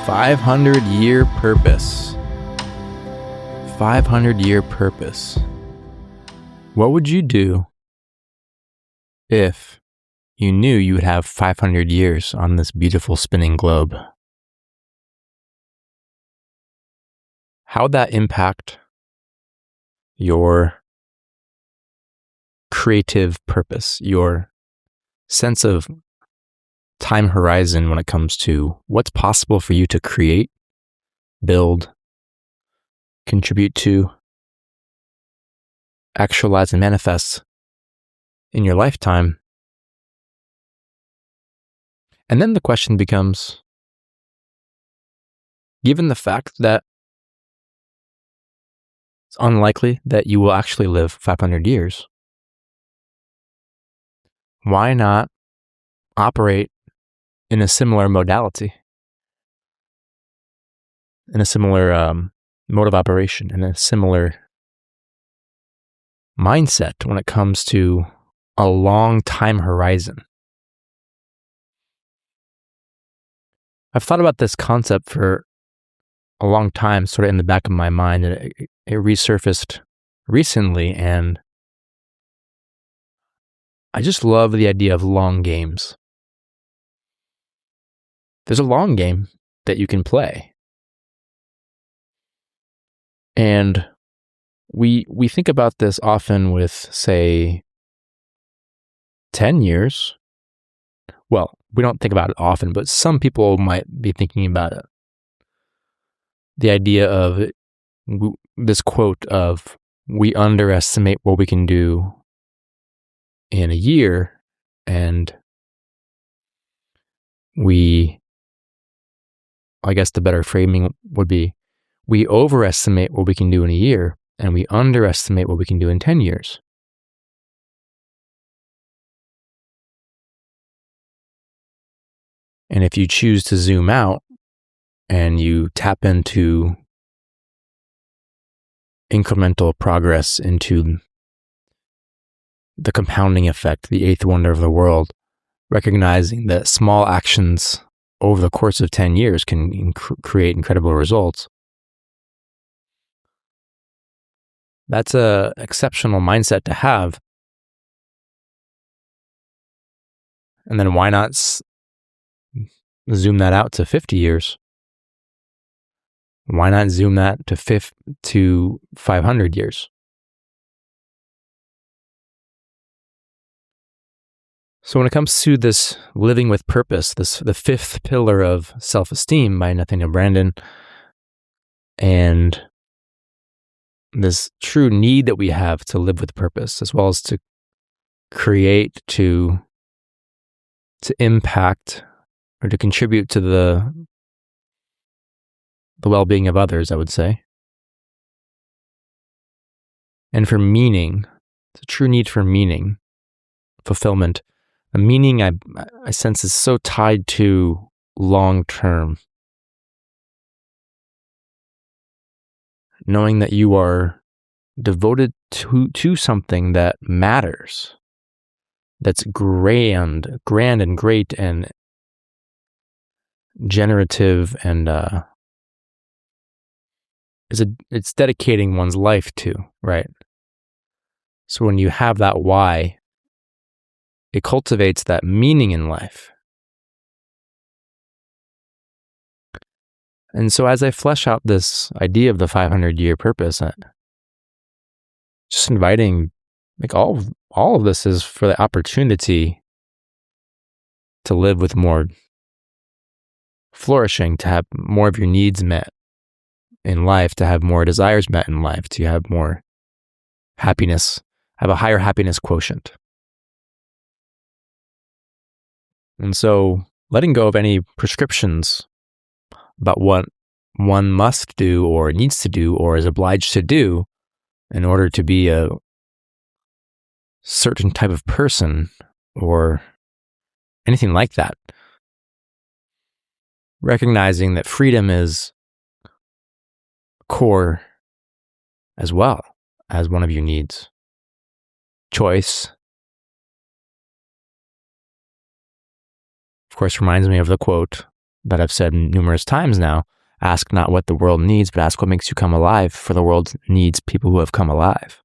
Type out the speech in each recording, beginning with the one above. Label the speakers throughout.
Speaker 1: 500-year purpose. 500-year purpose. What would you do if you knew you would have 500 years on this beautiful spinning globe? How would that impact your creative purpose, your sense of time horizon when it comes to what's possible for you to create, build, contribute to, actualize, and manifest in your lifetime? And then the question becomes, given the fact that it's unlikely that you will actually live 500 years, why not operate in a similar modality, in a similar mode of operation, in a similar mindset when it comes to a long time horizon? I've thought about this concept for a long time, sort of in the back of my mind, and it resurfaced recently, and I just love the idea of long games. There's a long game that you can play. And we think about this often with, say, 10 years. Well, we don't think about it often, but some people might be thinking about it. The idea of this quote of, we underestimate what we can do in a year, and I guess the better framing would be, we overestimate what we can do in a year, and we underestimate what we can do in 10 years. And if you choose to zoom out and you tap into incremental progress, into the compounding effect, the eighth wonder of the world, recognizing that small actions over the course of 10 years can create incredible results, that's an exceptional mindset to have. And then why not zoom that out to 50 years? Why not zoom that to 500 years? So when it comes to this living with purpose, the fifth pillar of self-esteem by Nathaniel Branden, and this true need that we have to live with purpose, as well as to create, to impact, or to contribute to the well-being of others, I would say. And for meaning, it's a true need for meaning, fulfillment. A meaning I sense is so tied to long-term. Knowing that you are devoted to something that matters, that's grand and great and generative, and it's dedicating one's life to, right? So when you have that why, it cultivates that meaning in life. And so as I flesh out this idea of the 500-year purpose, just inviting, like, all of this is for the opportunity to live with more flourishing, to have more of your needs met in life, to have more desires met in life, to have more happiness, have a higher happiness quotient. And so letting go of any prescriptions about what one must do or needs to do or is obliged to do in order to be a certain type of person or anything like that. Recognizing that freedom is core as well as one of your needs. Choice, of course, reminds me of the quote, that I've said numerous times now. Ask not what the world needs, but ask what makes you come alive, for the world needs people who have come alive.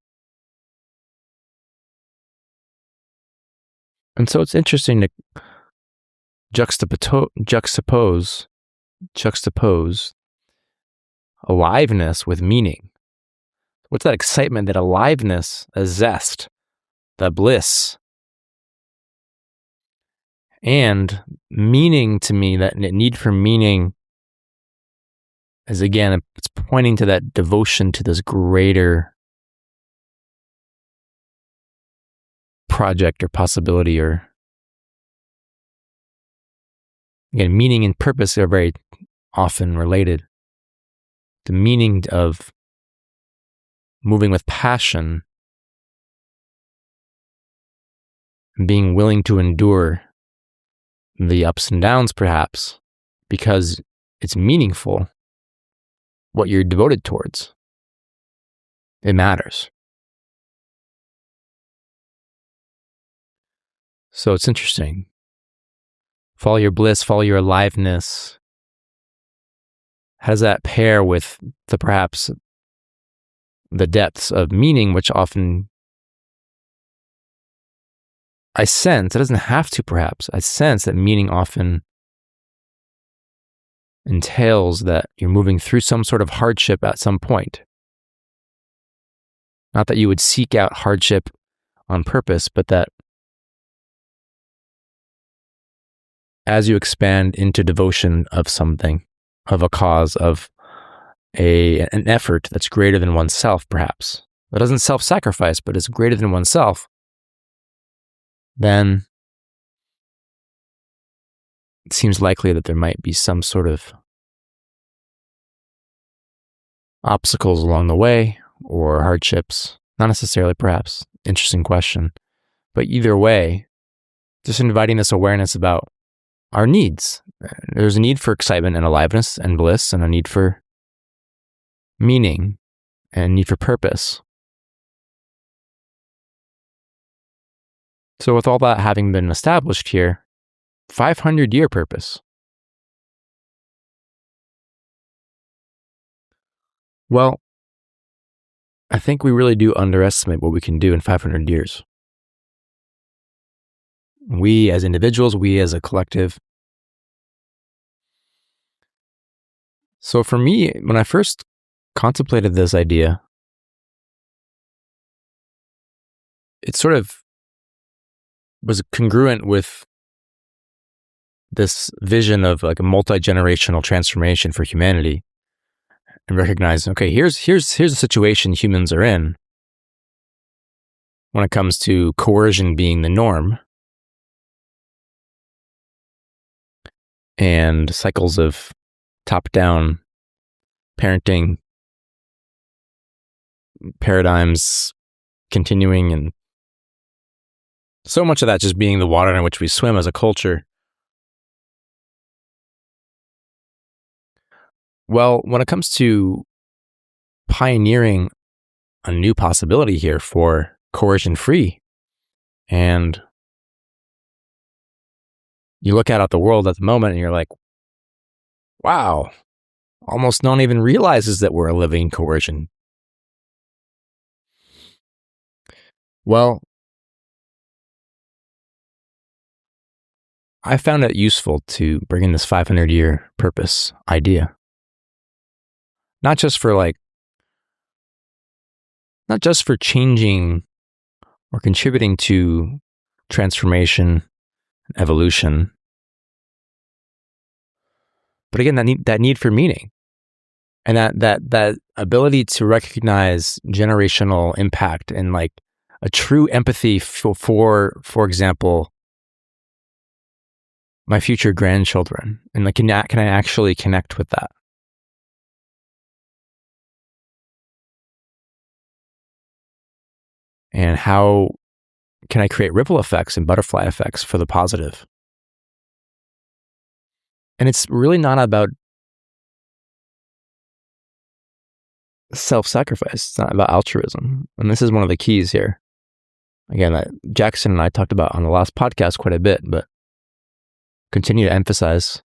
Speaker 1: And so it's interesting to juxtapose aliveness with meaning. What's that excitement, that aliveness, that zest, that bliss? And meaning, to me, that need for meaning is, again, it's pointing to that devotion to this greater project or possibility, or, again, meaning and purpose are very often related. The meaning of moving with passion and being willing to endure the ups and downs, perhaps, because it's meaningful. What you're devoted towards, it matters. So it's interesting. Follow your bliss, follow your aliveness. How does that pair with perhaps the depths of meaning, which often I sense, it doesn't have to perhaps, I sense that meaning often entails that you're moving through some sort of hardship at some point. Not that you would seek out hardship on purpose, but that as you expand into devotion of something, of a cause, of an effort that's greater than oneself, perhaps, that doesn't self-sacrifice, but is greater than oneself, then it seems likely that there might be some sort of obstacles along the way, or hardships. Not necessarily, perhaps. Interesting question. But either way, just inviting this awareness about our needs. There's a need for excitement and aliveness and bliss, and a need for meaning and a need for purpose. So with all that having been established here, 500-year purpose. Well, I think we really do underestimate what we can do in 500 years. We as individuals, we as a collective. So for me, when I first contemplated this idea, it sort of was congruent with this vision of like a multi-generational transformation for humanity, and recognize, okay, here's a situation humans are in when it comes to coercion being the norm, and cycles of top-down parenting paradigms continuing, and so much of that just being the water in which we swim as a culture. Well, when it comes to pioneering a new possibility here for coercion-free, and you look out at the world at the moment and you're like, wow, almost no one even realizes that we're a living coercion. Well, I found it useful to bring in this 500-year purpose idea. Not just for changing or contributing to transformation, evolution, but again, that need for meaning, and that ability to recognize generational impact, and like a true empathy for example, my future grandchildren, and like, can I actually connect with that? And how can I create ripple effects and butterfly effects for the positive? And it's really not about self-sacrifice. It's not about altruism. And this is one of the keys here. Again, that Jackson and I talked about on the last podcast quite a bit, but continue to emphasize.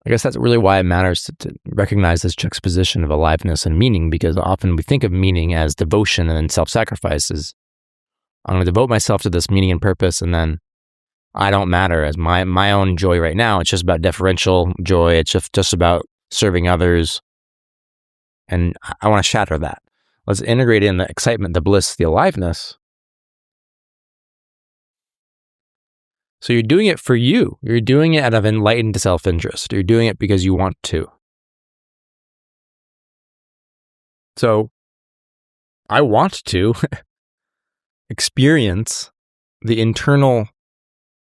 Speaker 1: I guess that's really why it matters to recognize this juxtaposition of aliveness and meaning, because often we think of meaning as devotion and then self-sacrifices. I'm going to devote myself to this meaning and purpose, and then I don't matter as my own joy right now. It's just about deferential joy. It's just about serving others. And I want to shatter that. Let's integrate in the excitement, the bliss, the aliveness. So you're doing it for you. You're doing it out of enlightened self-interest. You're doing it because you want to. So I want to experience the internal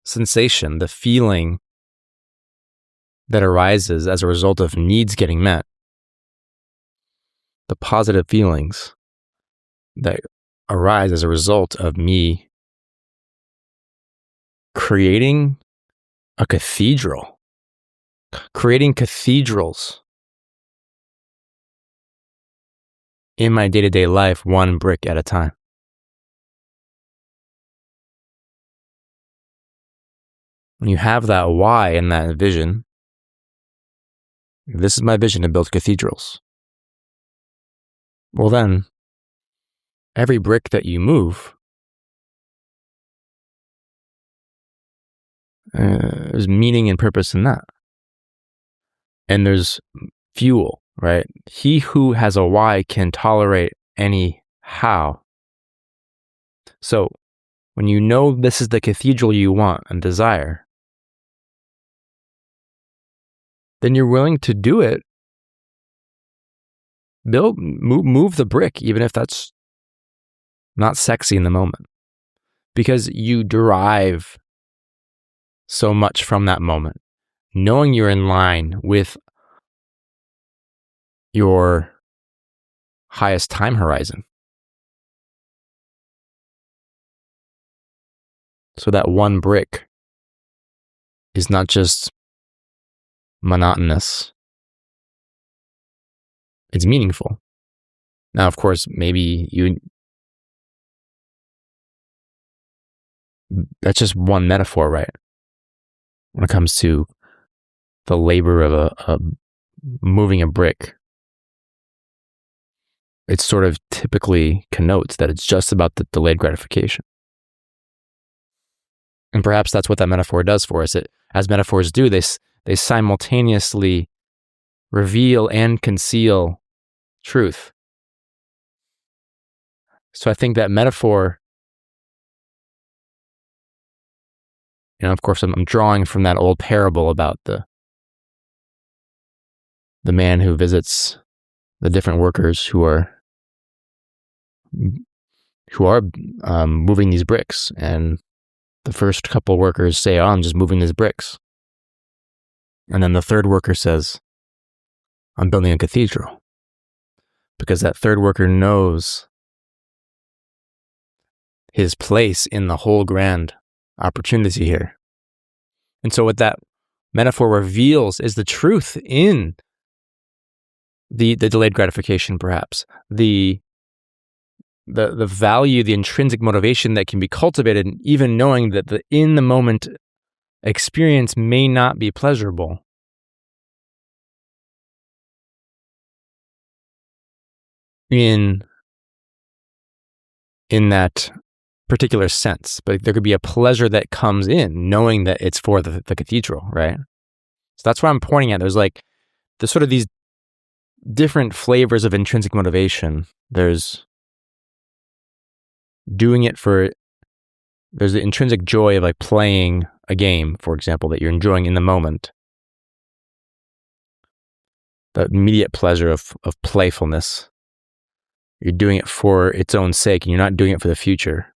Speaker 1: sensation, the feeling that arises as a result of needs getting met, the positive feelings that arise as a result of me creating a cathedral, creating cathedrals in my day-to-day life, one brick at a time. When you have that why and that vision, this is my vision to build cathedrals. Well then, every brick that you move, there's meaning and purpose in that. And there's fuel, right? He who has a why can tolerate any how. So when you know this is the cathedral you want and desire, then you're willing to do it. Move the brick, even if that's not sexy in the moment, because you derive so much from that moment, knowing you're in line with your highest time horizon. So that one brick is not just monotonous. It's meaningful. Now, of course, maybe that's just one metaphor, right? When it comes to the labor of moving a brick, it sort of typically connotes that it's just about the delayed gratification. And perhaps that's what that metaphor does for us. As metaphors do, they simultaneously reveal and conceal truth. So I think that metaphor, of course, I'm drawing from that old parable about the man who visits the different workers who are moving these bricks, and the first couple workers say, "Oh, I'm just moving these bricks," and then the third worker says, "I'm building a cathedral," because that third worker knows his place in the whole grand opportunity here. And so what that metaphor reveals is the truth in the delayed gratification, perhaps, the value, the intrinsic motivation that can be cultivated, even knowing that the in the moment experience may not be pleasurable. In that particular sense, but there could be a pleasure that comes in knowing that it's for the cathedral, right? So that's what I'm pointing at. There's sort of these different flavors of intrinsic motivation. There's doing it there's the intrinsic joy of playing a game, for example, that you're enjoying in the moment. The immediate pleasure of playfulness. You're doing it for its own sake, and you're not doing it for the future.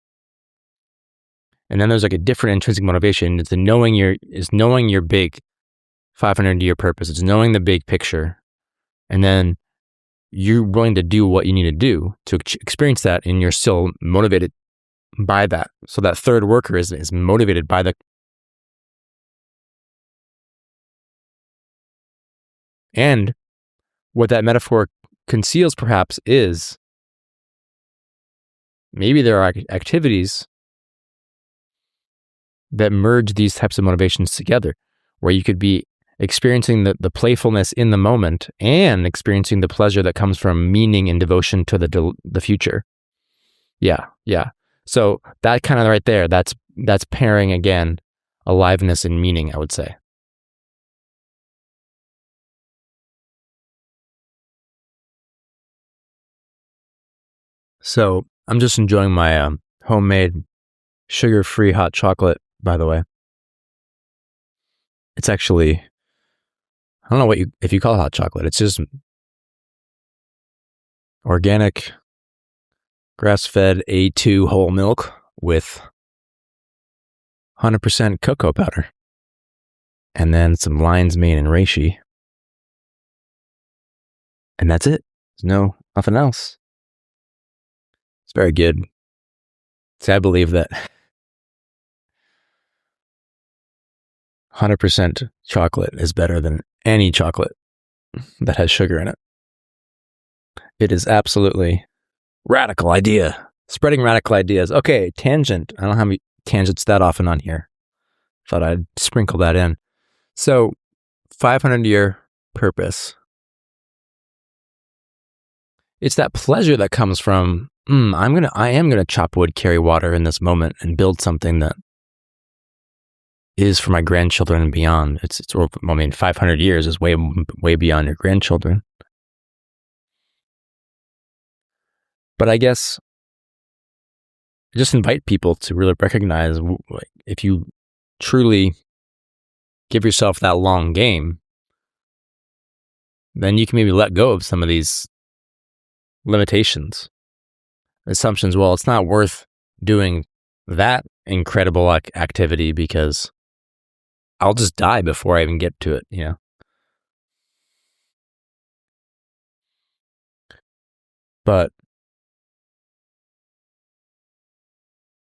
Speaker 1: And then there's a different intrinsic motivation. It's knowing your big 500-year purpose. It's knowing the big picture. And then you're willing to do what you need to do to experience that, and you're still motivated by that. So that third worker is motivated by the... And what that metaphor conceals, perhaps, is maybe there are activities that merge these types of motivations together, where you could be experiencing the playfulness in the moment and experiencing the pleasure that comes from meaning and devotion to the future. Yeah. So that kind of right there, that's pairing again aliveness and meaning, I would say. So I'm just enjoying my homemade sugar-free hot chocolate, by the way. It's actually, I don't know if you call it hot chocolate. It's just organic, grass-fed A2 whole milk with 100% cocoa powder. And then some lion's mane and reishi. And that's it. There's nothing else. It's very good. See, I believe that 100% chocolate is better than any chocolate that has sugar in it. It is absolutely radical idea. Spreading radical ideas. Okay, tangent. I don't have any tangents that often on here. Thought I'd sprinkle that in. So, 500-year purpose. It's that pleasure that comes from, I am gonna chop wood, carry water in this moment, and build something that is for my grandchildren and beyond. It's 500 years is way beyond your grandchildren. But I guess I just invite people to really recognize, like, if you truly give yourself that long game, then you can maybe let go of some of these limitations, assumptions. Well, it's not worth doing that incredible activity because I'll just die before I even get to it, you know? But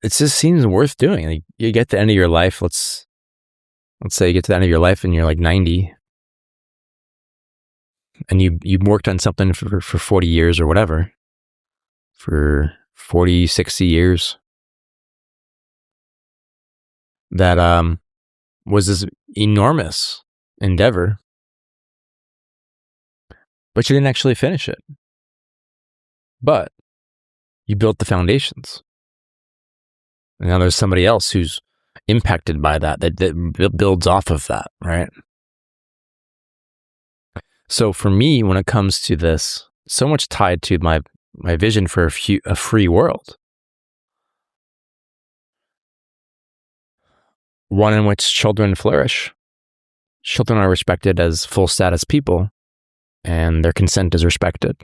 Speaker 1: it just seems worth doing. Like, you get to the end of your life, let's say you get to the end of your life and you're like 90, and you worked on something for 40 years or whatever, for 40, 60 years, that was this enormous endeavor, but you didn't actually finish it. But you built the foundations. And now there's somebody else who's impacted by that builds off of that, right? So for me, when it comes to this, so much tied to my vision for a free world. One in which children flourish. Children are respected as full status people, and their consent is respected.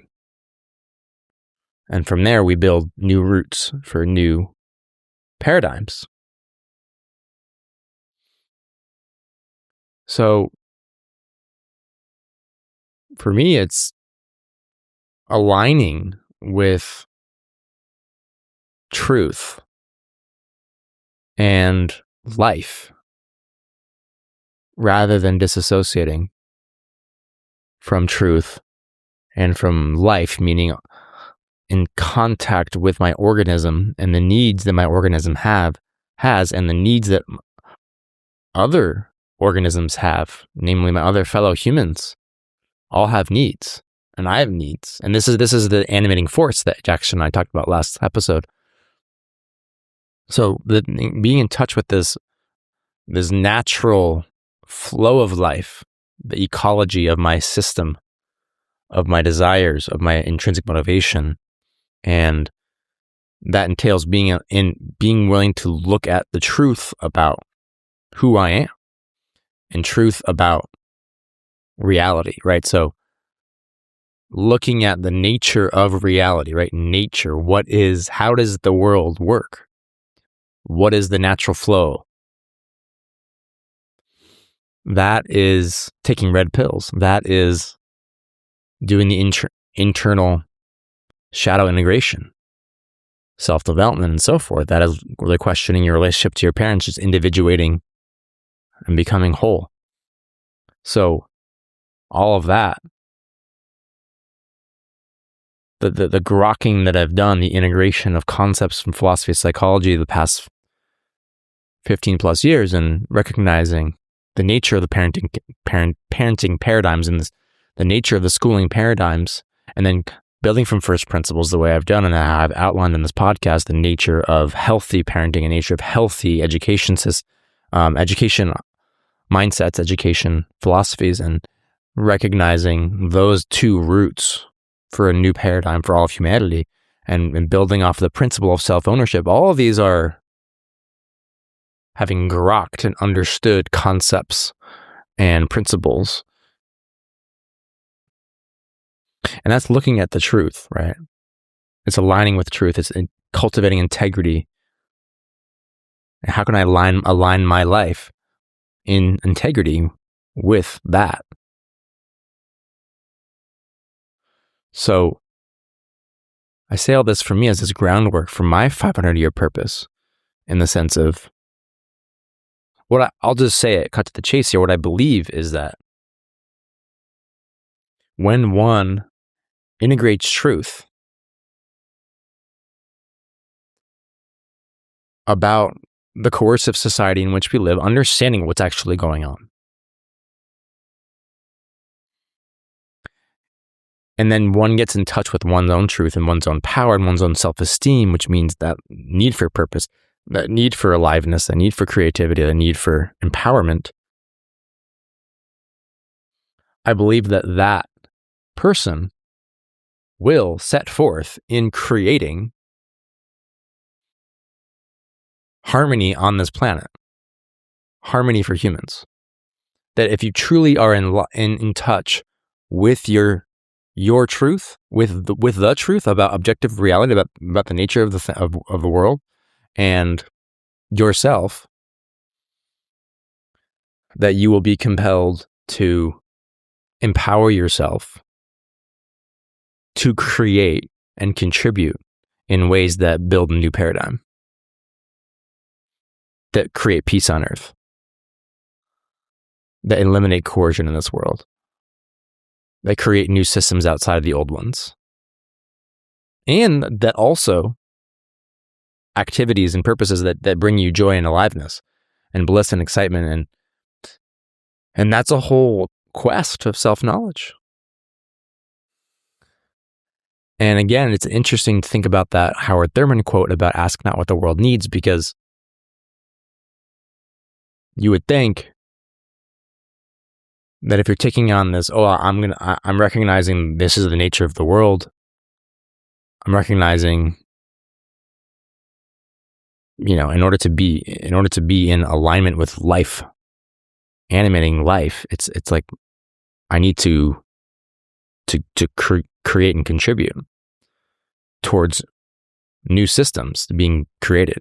Speaker 1: And from there, we build new roots for new paradigms. So for me, it's aligning with truth and life rather than disassociating from truth and from life, meaning in contact with my organism and the needs that my organism has and the needs that other organisms have, namely my other fellow humans, all have needs, and I have needs. And this is the animating force that Jackson and I talked about last episode. So being in touch with this natural flow of life, the ecology of my system, of my desires, of my intrinsic motivation, and that entails being willing to look at the truth about who I am and truth about reality, right? So looking at the nature of reality, right? Nature, how does the world work? What is the natural flow? That is taking red pills. That is doing the internal shadow integration, self-development, and so forth. That is really questioning your relationship to your parents, just individuating and becoming whole. So all of that, the grokking that I've done, the integration of concepts from philosophy of psychology the past 15 plus years, and recognizing the nature of the parenting paradigms and the nature of the schooling paradigms, and then building from first principles the way I've done and how I've outlined in this podcast, the nature of healthy parenting and nature of healthy education mindsets, education philosophies, and recognizing those two roots for a new paradigm for all of humanity, and building off the principle of self-ownership. All of these are having grokked and understood concepts and principles. And that's looking at the truth, right? It's aligning with truth. It's cultivating integrity. And how can I align my life in integrity with that? So I say all this for me as this groundwork for my 500-year purpose, in the sense of I'll just say it, cut to the chase here. What I believe is that when one integrates truth about the coercive society in which we live, understanding what's actually going on, and then one gets in touch with one's own truth and one's own power and one's own self-esteem, which means that need for purpose, that need for aliveness, that need for creativity, the need for empowerment, I believe that that person will set forth in creating harmony on this planet, harmony for humans. That if you truly are in touch with your truth, with the truth about objective reality, about the nature of the world and yourself, that you will be compelled to empower yourself to create and contribute in ways that build a new paradigm, that create peace on earth, that eliminate coercion in this world, that create new systems outside of the old ones, and that also activities and purposes that bring you joy and aliveness and bliss and excitement, and that's a whole quest of self-knowledge. And again, it's interesting to think about that Howard Thurman quote about ask not what the world needs, because you would think that if you're taking on this, I'm recognizing this is the nature of the world. I'm recognizing, in order to be in alignment with life, animating life, it's like I need to create and contribute towards new systems being created.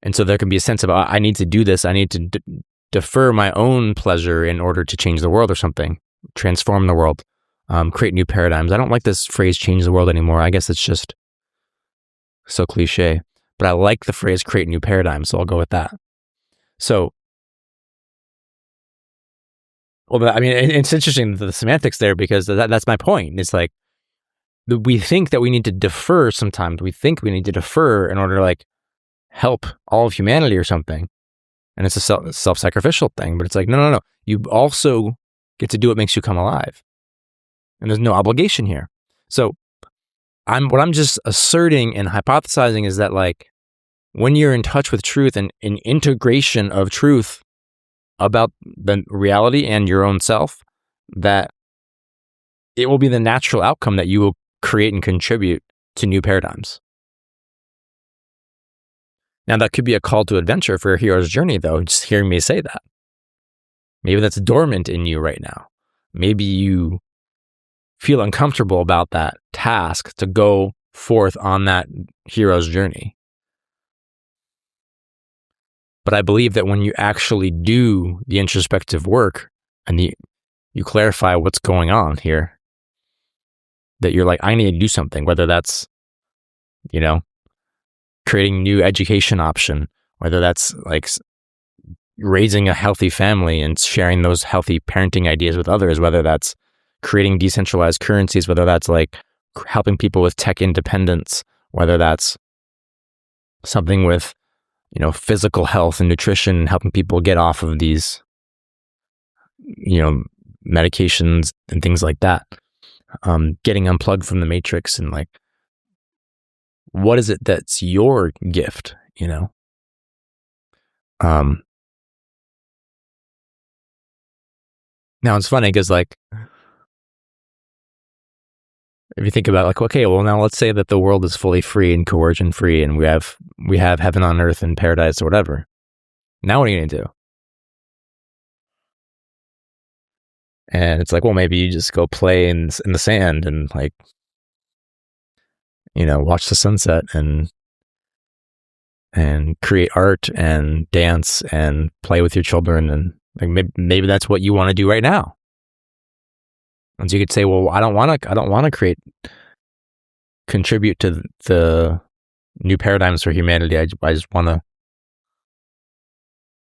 Speaker 1: And so there can be a sense of, I need to do this. I need to defer my own pleasure in order to change the world or something, transform the world, create new paradigms. I don't like this phrase, change the world, anymore. I guess it's just so cliche, but I like the phrase create new paradigms. So I'll go with that. So, it's interesting, the semantics there, because that's my point. It's like, we think that we need to defer sometimes. We think we need to defer in order to help all of humanity or something. And it's a self-sacrificial thing, but it's like, no. You also get to do what makes you come alive. And there's no obligation here. So what I'm just asserting and hypothesizing is that when you're in touch with truth and in integration of truth about the reality and your own self, that it will be the natural outcome that you will create and contribute to new paradigms. Now, that could be a call to adventure for a hero's journey, though, just hearing me say that. Maybe that's dormant in you right now. Maybe you feel uncomfortable about that task to go forth on that hero's journey. But I believe that when you actually do the introspective work and you clarify what's going on here, that you're like, I need to do something, whether that's, creating new education option, whether that's raising a healthy family and sharing those healthy parenting ideas with others, whether that's creating decentralized currencies, whether that's helping people with tech independence, whether that's something with, physical health and nutrition, helping people get off of these medications and things like that, getting unplugged from the matrix, and like, what is it that's your gift, now it's funny because, like, if you think about, like, okay, well, now let's say that the world is fully free and coercion free, and we have heaven on earth and paradise or whatever. Now what are you going to do? And it's like, well, maybe you just go play in the sand and, like, watch the sunset and create art and dance and play with your children, and like maybe that's what you want to do right now. And so you could say, well, I don't want to contribute to the new paradigms for humanity. I just want to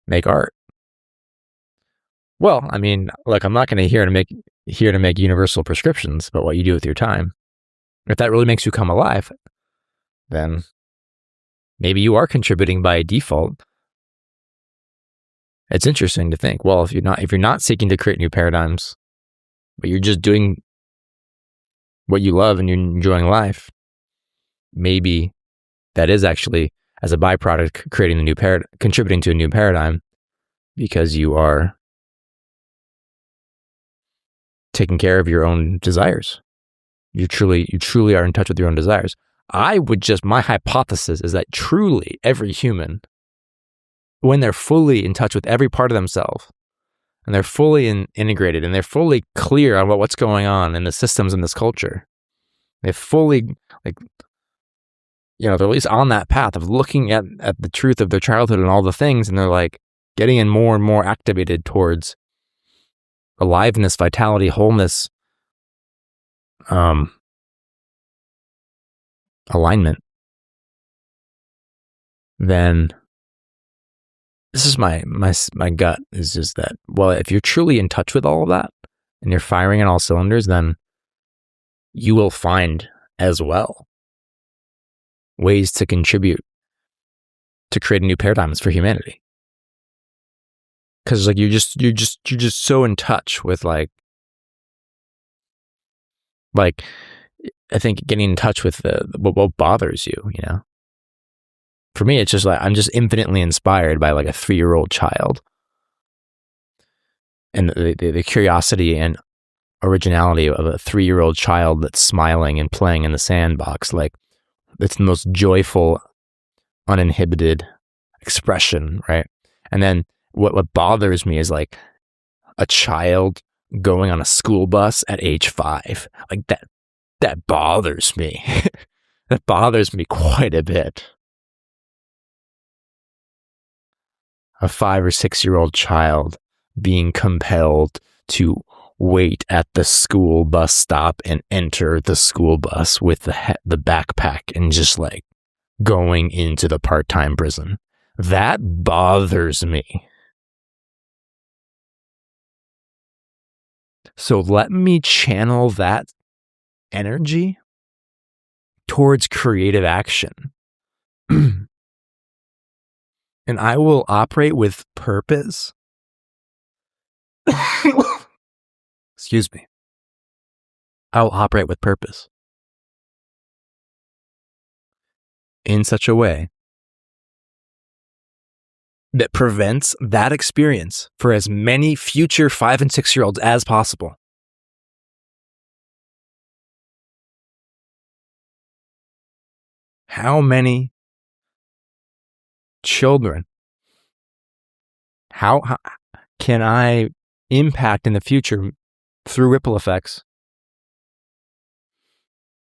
Speaker 1: make art. Well, I mean, look, I'm not going to here to make universal prescriptions about what you do with your time. If that really makes you come alive, then maybe you are contributing by default. It's interesting to think, well, if you're not seeking to create new paradigms, but you're just doing what you love and you're enjoying life, maybe that is actually, as a byproduct, creating the new contributing to a new paradigm, because you are taking care of your own desires. You truly are in touch with your own desires. My hypothesis is that truly every human, when they're fully in touch with every part of themselves, and they're fully integrated, and they're fully clear on what's going on in the systems in this culture, they fully, like, they're at least on that path of looking at the truth of their childhood and all the things, and they're like getting in more and more activated towards aliveness, vitality, wholeness, alignment. Then this is my gut is just that, well, if you're truly in touch with all of that and you're firing on all cylinders, then you will find as well ways to contribute to creating new paradigms for humanity. Because, like, you're just so in touch with, like I think getting in touch with what bothers you, For me, it's just like I'm just infinitely inspired by, like, a 3-year-old child, and the curiosity and originality of a 3-year-old child that's smiling and playing in the sandbox. Like, it's the most joyful, uninhibited expression, right? And then what bothers me is, like, a child going on a school bus at age 5. Like, that bothers me. That bothers me quite a bit. A 5 or 6-year-old child being compelled to wait at the school bus stop and enter the school bus with the backpack and just, like, going into the part-time prison. That bothers me. So let me channel that energy towards creative action. And I will operate with purpose. Excuse me. I will operate with purpose in such a way that prevents that experience for as many future 5 and 6-year-olds as possible. How many children, how can I impact in the future through ripple effects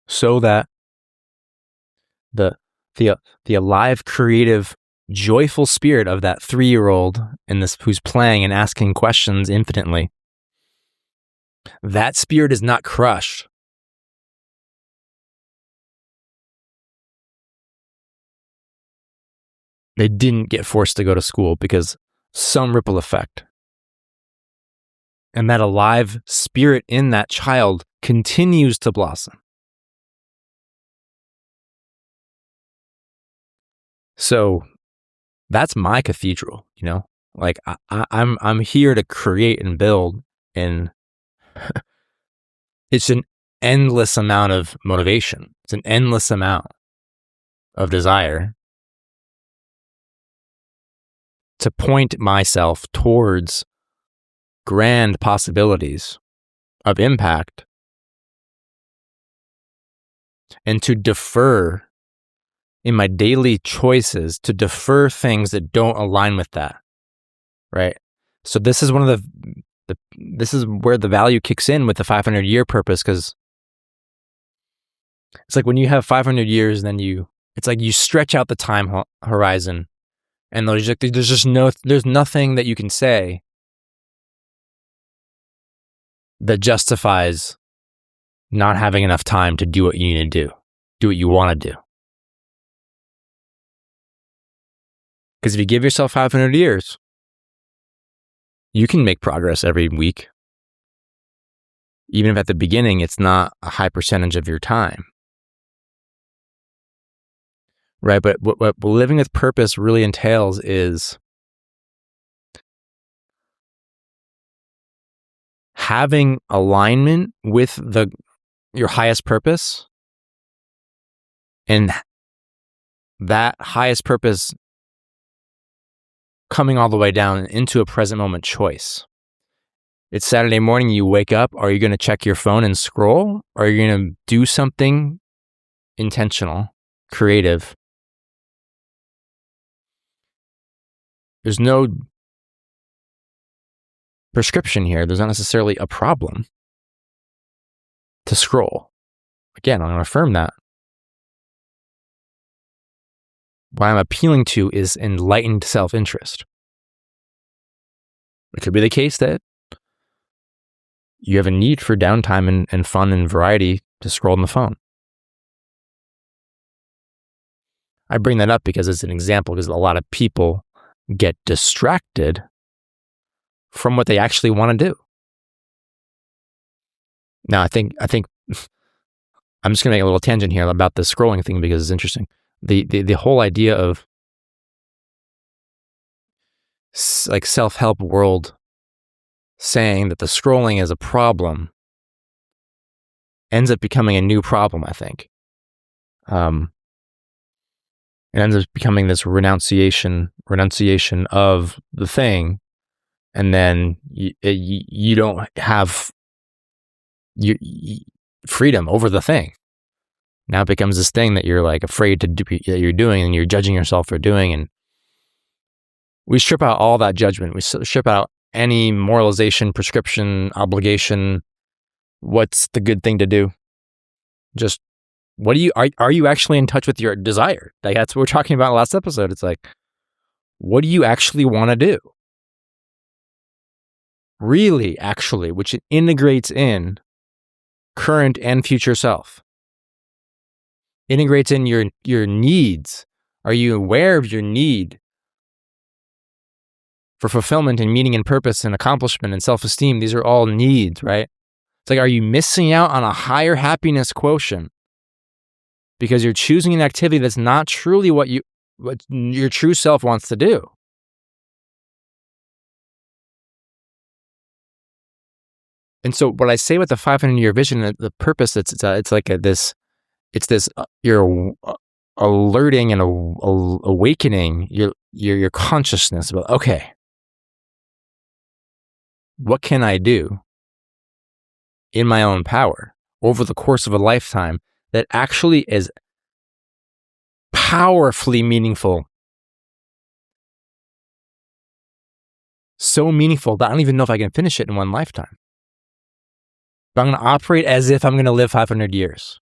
Speaker 1: so that the alive, creative, joyful spirit of that 3-year-old who's playing and asking questions infinitely, that spirit is not crushed. They didn't get forced to go to school because some ripple effect. And that alive spirit in that child continues to blossom. So that's my cathedral, Like, I'm here to create and build And it's an endless amount of motivation. It's an endless amount of desire to point myself towards grand possibilities of impact and to defer in my daily choices, to defer things that don't align with that, right? So this is one of this is where the value kicks in with the 500-year purpose, because it's like when you have 500 years, then it's like you stretch out the time horizon, and there's nothing that you can say that justifies not having enough time to do what you need to do what you want to do. Because if you give yourself 500 years, you can make progress every week, even if at the beginning it's not a high percentage of your time. Right? But what living with purpose really entails is having alignment with your highest purpose, and that highest purpose coming all the way down into a present moment choice. It's Saturday morning, you wake up. Are you going to check your phone and scroll? Or are you going to do something intentional, creative? There's no prescription here. There's not necessarily a problem to scroll. Again, I'm going to affirm that. What I'm appealing to is enlightened self-interest. It could be the case that you have a need for downtime and fun and variety to scroll on the phone. I bring that up because it's an example, because a lot of people get distracted from what they actually want to do. Now, I think I'm just going to make a little tangent here about the scrolling thing because it's interesting. The whole idea of like self-help world saying that the scrolling is a problem ends up becoming a new problem, I think. It ends up becoming this renunciation of the thing, and then you don't have freedom over the thing. Now it becomes this thing that you're like afraid to do, that you're doing, and you're judging yourself for doing. And we strip out all that judgment. We strip out any moralization, prescription, obligation. What's the good thing to do? Just what do you are you actually in touch with your desire? Like that's what we're talking about in the last episode. It's like, what do you actually want to do? Really, actually, which integrates in current and future self. Integrates in your needs. Are you aware of your need for fulfillment and meaning and purpose and accomplishment and self-esteem? These are all needs, right? It's like, are you missing out on a higher happiness quotient because you're choosing an activity that's not truly what your true self wants to do? And so what I say with the 500-year vision, the purpose, it's like this you're alerting and awakening your consciousness about, okay, what can I do in my own power over the course of a lifetime that actually is powerfully meaningful? So meaningful that I don't even know if I can finish it in one lifetime. But I'm going to operate as if I'm going to live 500 years.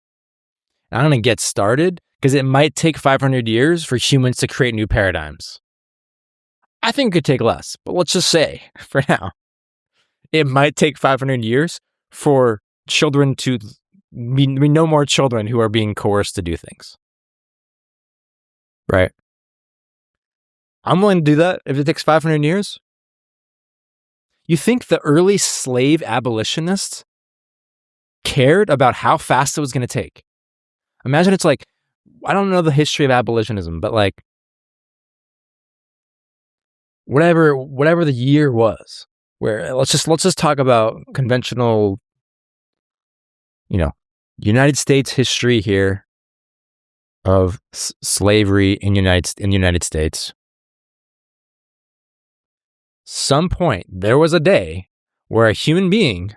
Speaker 1: And I'm going to get started because it might take 500 years for humans to create new paradigms. I think it could take less, but let's just say for now, it might take 500 years for children to be no more children who are being coerced to do things. Right? I'm willing to do that if it takes 500 years. You think the early slave abolitionists cared about how fast it was going to take? Imagine it's like, I don't know the history of abolitionism, but like whatever the year was, where let's just talk about conventional, United States history here of slavery in United States. Some point there was a day where a human being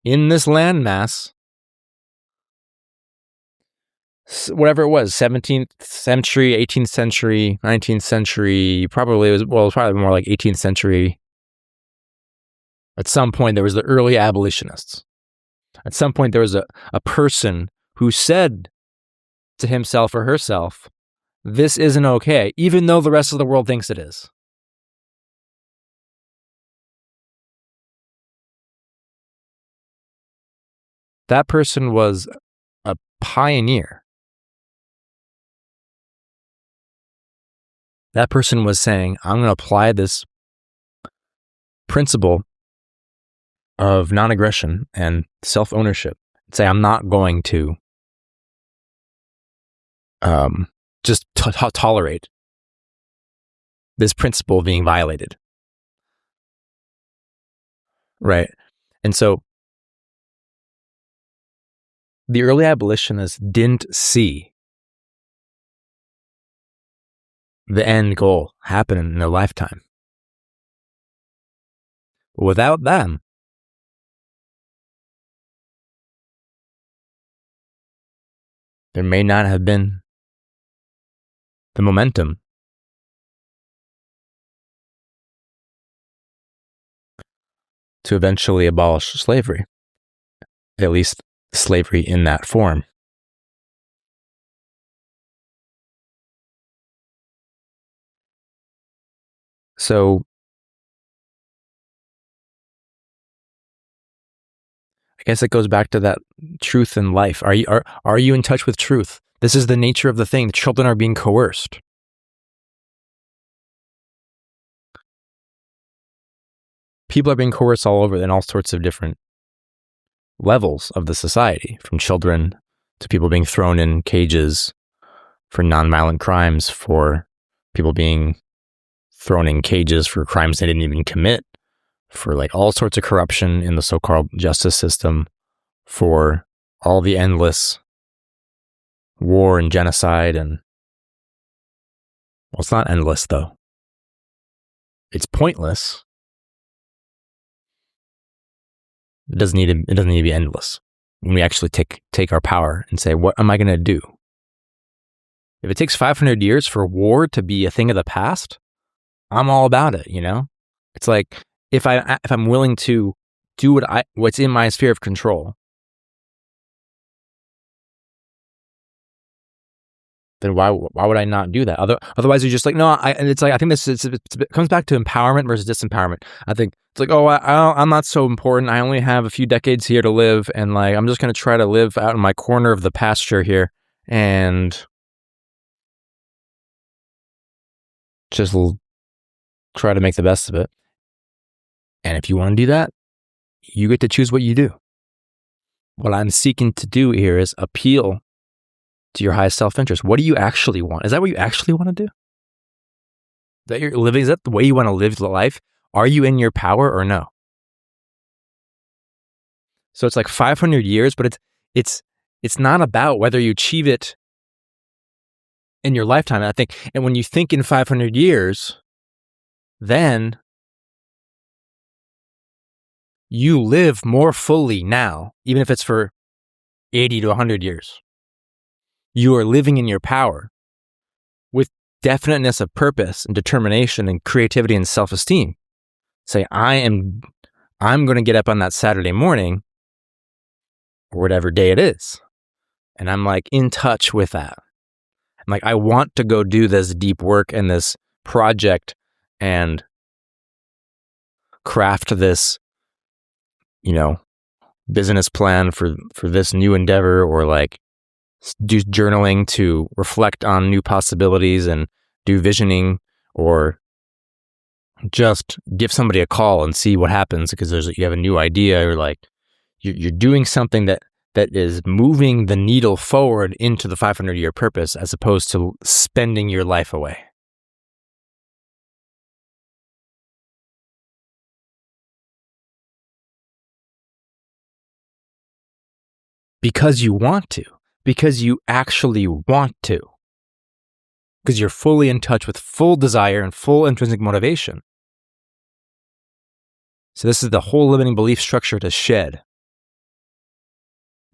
Speaker 1: in this landmass, whatever it was, 17th century, 18th century, 19th century, probably more like 18th century. At some point, there was the early abolitionists. At some point, there was a person who said to himself or herself, this isn't okay, even though the rest of the world thinks it is. That person was a pioneer. That person was saying, I'm going to apply this principle of non-aggression and self-ownership. Say, I'm not going to just tolerate this principle being violated. Right. And so the early abolitionists didn't see the end goal happen in their lifetime. But without them, there may not have been the momentum to eventually abolish slavery, at least slavery in that form. So I guess it goes back to that truth in life. Are you in touch with truth? This is the nature of the thing. The children are being coerced. People are being coerced all over in all sorts of different levels of the society, from children to people being thrown in cages for nonviolent crimes, for people being thrown in cages for crimes they didn't even commit, for like all sorts of corruption in the so-called justice system, for all the endless war and genocide. And well, it's not endless though. It's pointless. It doesn't need to be endless. When we actually take our power and say, what am I going to do? If it takes 500 years for war to be a thing of the past, I'm all about it, It's like if I'm willing to do what's in my sphere of control, then why would I not do that? Otherwise, you're just like, no. It's like I think it comes back to empowerment versus disempowerment. I think it's like, I'm not so important. I only have a few decades here to live, and like I'm just gonna try to live out in my corner of the pasture here and just try to make the best of it. And if you want to do that, you get to choose what you do. What I'm seeking to do here is appeal to your highest self-interest. What do you actually want? Is that what you actually want to do? Is that the way you want to live life? Are you in your power or no? So it's like 500 years, but it's not about whether you achieve it in your lifetime. I think, and when you think in 500 years, then you live more fully now, even if it's for 80 to 100 years. You are living in your power with definiteness of purpose and determination and creativity and self-esteem. Say, I'm going to get up on that Saturday morning or whatever day it is. And I'm like in touch with that. I'm like, I want to go do this deep work and this project and craft this, business plan for this new endeavor, or like do journaling to reflect on new possibilities and do visioning, or just give somebody a call and see what happens because you have a new idea, or like you're doing something that is moving the needle forward into the 500-year purpose, as opposed to spending your life away. because you want to, because you actually want to, because you're fully in touch with full desire and full intrinsic motivation. So this is the whole limiting belief structure to shed,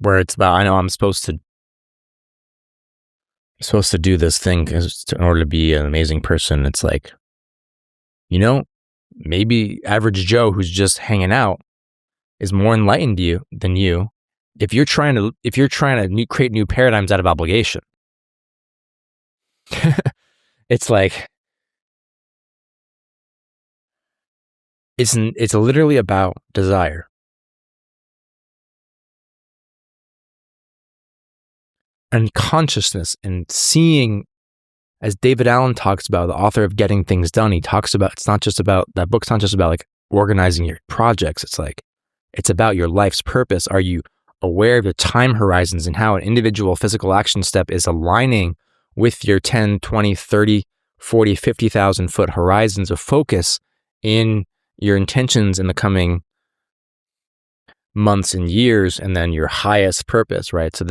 Speaker 1: where it's about, I know I'm supposed to do this thing in order to be an amazing person. It's like, maybe average Joe who's just hanging out is more enlightened than you if you're trying to create new paradigms out of obligation. It's like, it's literally about desire. And consciousness and seeing, as David Allen talks about, the author of Getting Things Done, he talks about, that book's not just about like organizing your projects. It's about your life's purpose. Are you aware of the time horizons and how an individual physical action step is aligning with your 10, 20, 30, 40, 50,000 foot horizons of focus in your intentions in the coming months and years, and then your highest purpose, right? So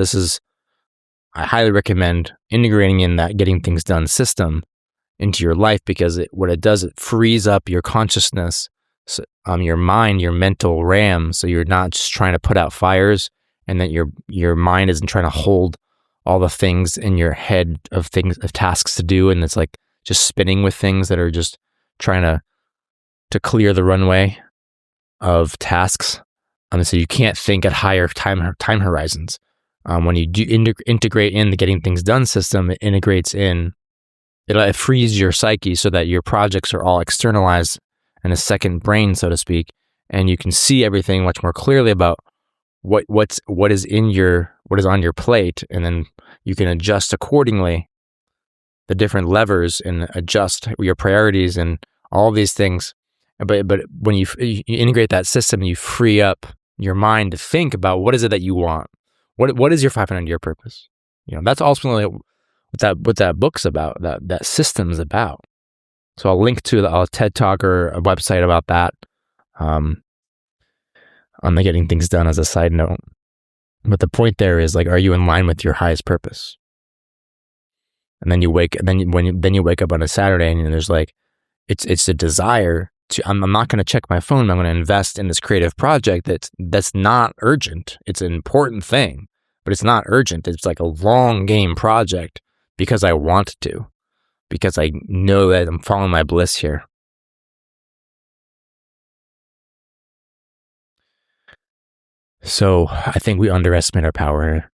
Speaker 1: I highly recommend integrating in that Getting Things Done system into your life, because what it does, it frees up your consciousness, your mind, your mental RAM, so you're not just trying to put out fires, and that your mind isn't trying to hold all the things in your head of tasks to do, and it's like just spinning with things that are just trying to clear the runway of tasks. So you can't think at higher time horizons. When you do integrate in the Getting Things Done system, it integrates in, it frees your psyche so that your projects are all externalized in a second brain, so to speak, and you can see everything much more clearly about what is on your plate, and then you can adjust accordingly the different levers and adjust your priorities and all these things. But when you integrate that system, you free up your mind to think about what is it that you want. What is your 500-year purpose? That's ultimately what that book's about, that system's about. So I'll link to a TED Talk or a website about that on the Getting Things Done as a side note. But the point there is, like, are you in line with your highest purpose? And then you wake up on a Saturday and there's like, it's a desire to, I'm not going to check my phone. I'm going to invest in this creative project that's not urgent. It's an important thing, but it's not urgent. It's like a long game project because I want to, because I know that I'm following my bliss here. So I think we underestimate our power.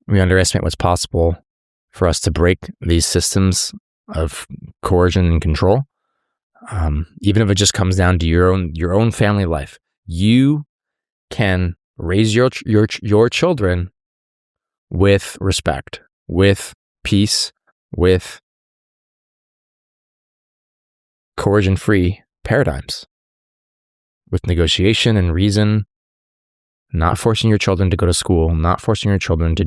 Speaker 1: We underestimate what's possible for us to break these systems of coercion and control. Even if it just comes down to your own family life, you can raise your children with respect, with peace, with coercion-free paradigms, with negotiation and reason, not forcing your children to go to school, not forcing your children to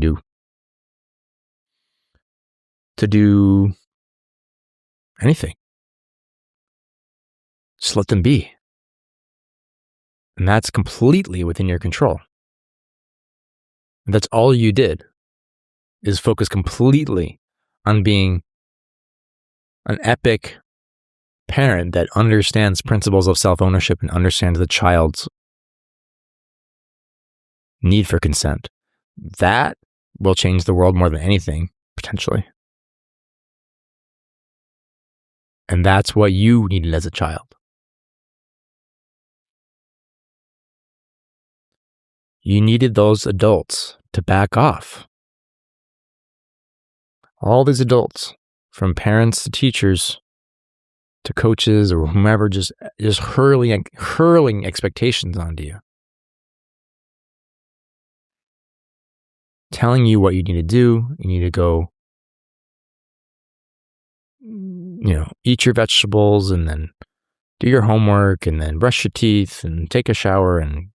Speaker 1: do anything. Just let them be. And that's completely within your control. And that's all you did, is focus completely on being an epic parent that understands principles of self-ownership and understands the child's need for consent. That will change the world more than anything, potentially. And that's what you needed as a child. You needed those adults to back off. All these adults, from parents to teachers to coaches or whomever, just hurling expectations onto you, telling you what you need to do. You need to go, eat your vegetables and then do your homework and then brush your teeth and take a shower and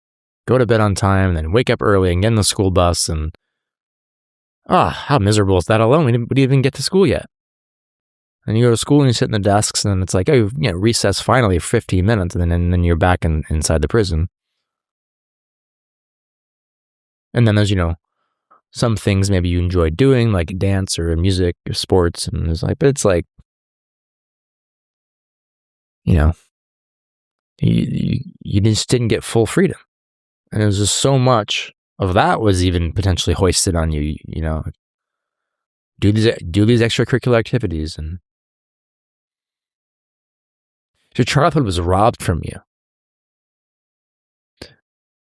Speaker 1: go to bed on time and then wake up early and get in the school bus. And how miserable is that alone? We didn't even get to school yet. And you go to school and you sit in the desks and it's like, recess finally, 15 minutes. And then you're back inside the prison. And then there's, some things maybe you enjoy doing, like dance or music or sports, and but it's like, you just didn't get full freedom. And it was just so much of that was even potentially hoisted on you, do these extracurricular activities, and your childhood was robbed from you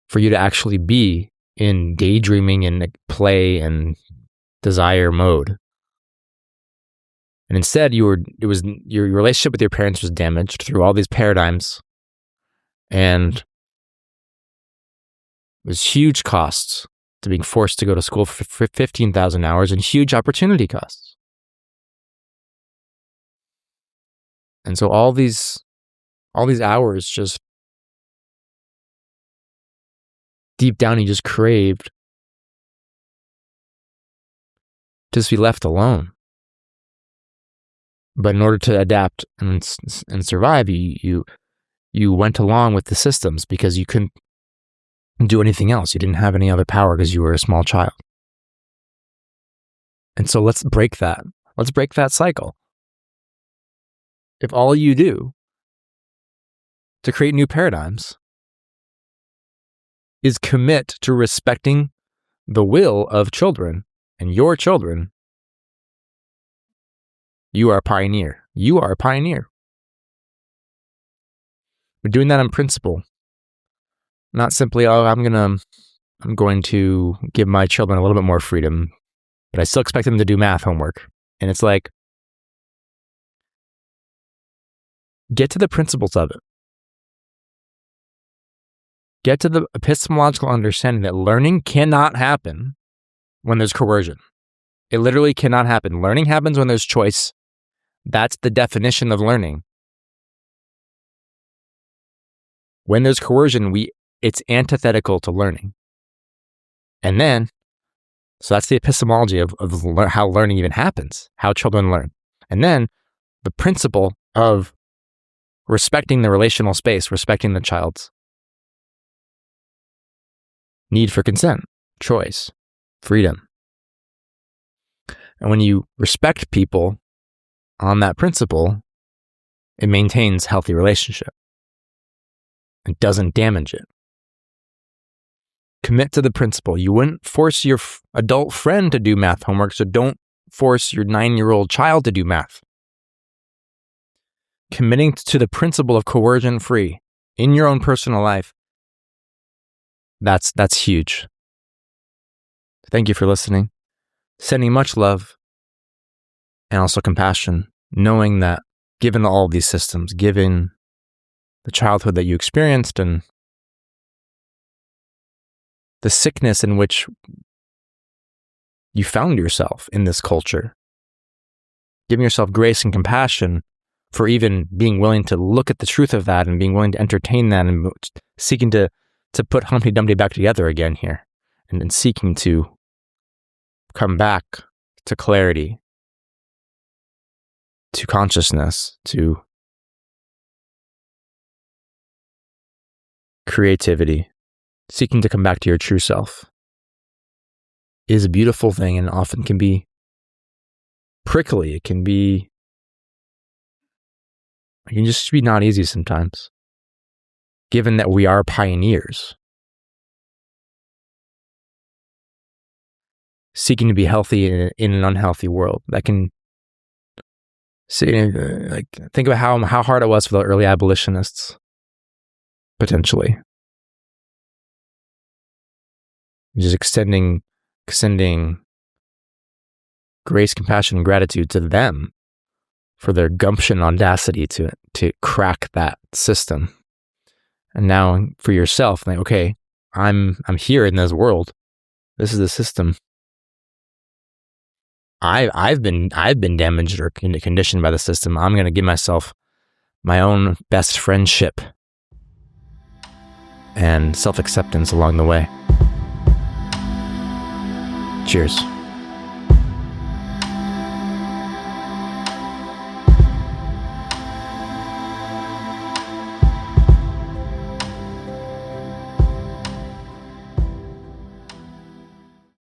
Speaker 1: for you to actually be in daydreaming and play and desire mode. And instead, your relationship with your parents was damaged through all these paradigms, and there's huge costs to being forced to go to school for 15,000 hours and huge opportunity costs. And so all these hours, just deep down, you just craved to just be left alone. But in order to adapt and survive, you went along with the systems because you couldn't do anything else. You didn't have any other power because you were a small child. And so let's break that. Let's break that cycle. If all you do to create new paradigms is commit to respecting the will of children and your children, you are a pioneer. You are a pioneer. We're doing that on principle. Not simply, I'm going to give my children a little bit more freedom, but I still expect them to do math homework. And it's like, get to the principles of it. Get to the epistemological understanding that learning cannot happen when there's coercion. It literally cannot happen. Learning happens when there's choice. That's the definition of learning. When there's coercion, it's antithetical to learning. And then, so that's the epistemology of how learning even happens, how children learn. And then the principle of respecting the relational space, respecting the child's need for consent, choice, freedom. And when you respect people on that principle, it maintains healthy relationship. It doesn't damage it. Commit to the principle. You wouldn't force your adult friend to do math homework, so don't force your 9-year-old child to do math. Committing to the principle of coercion-free in your own personal life, that's huge. Thank you for listening. Sending much love and also compassion, knowing that given all of these systems, given the childhood that you experienced and the sickness in which you found yourself in this culture, giving yourself grace and compassion for even being willing to look at the truth of that and being willing to entertain that and seeking to put Humpty Dumpty back together again here and seeking to come back to clarity, to consciousness, to creativity, seeking to come back to your true self is a beautiful thing and often can be prickly. It can just be not easy sometimes, given that we are pioneers. Seeking to be healthy in an unhealthy world. That can think about how hard it was for the early abolitionists, potentially. Just extending grace, compassion, and gratitude to them for their gumption and audacity to crack that system. And now for yourself, like, okay, I'm here in this world. This is the system. I've been damaged or conditioned by the system. I'm going to give myself my own best friendship and self-acceptance along the way. Cheers.